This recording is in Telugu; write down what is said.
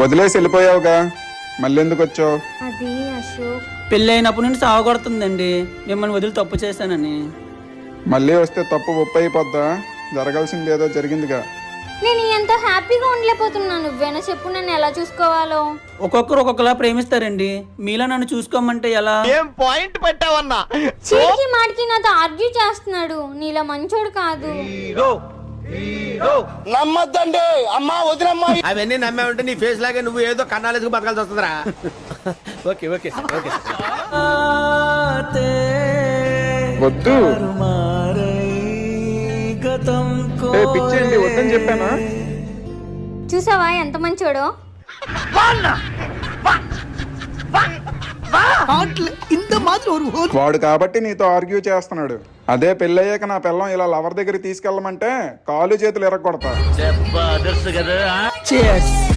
వదిలేసి వెళ్ళిపోయావుగా, మళ్ళీ ఎందుకు వచ్చావు? అది అశోక్, పెళ్ళి అయినప్పటి నుండి సావగొడుతుందండి మిమ్మల్ని వదిలి తప్పు చేశానని. మళ్ళీ వస్తే తప్పు ఒప్పు అయిపోద్దా? జరగాల్సింది ఏదో జరిగిందిగా. నేను ఎంతో హ్యాపీగా ఉండలేకపోతున్నాను. నువ్వేనా చెప్పు నన్ను ఎలా చూసుకోవాలో. ఒక్కొక్కరు ఒక్కొక్కలా ప్రేమిస్తారండి, మీలా నన్ను చూసుకోమంటే ఎలా? ఏం పాయింట్ పెట్టావన్నా? చీటికి మాటికి నాతో ఆర్గ్యూ చేస్తున్నాడు. నీలా మంచోడు కాదు. నమ్మద్దండి అమ్మా, వదినమ్మా. అవన్నీ నమ్మే ఉంటే నీ ఫేస్ లాగే నువ్వు ఏదో కన్నాలేసుకు బతకాల్సి వస్తుందిరా. Okay okay okay. వద్దు, పిచ్చేంటి, వద్దని చెప్పానా? చూసావా ఎంత మంచోడో. వాడు కాబట్టి నీతో ఆర్గ్యూ చేస్తున్నాడు. అదే పెళ్ళయ్యాక నా పిల్లం ఇలా లవర్ దగ్గర తీసుకెళ్ళమంటే కాలు చేతులు ఎరగొడతా. Cheers.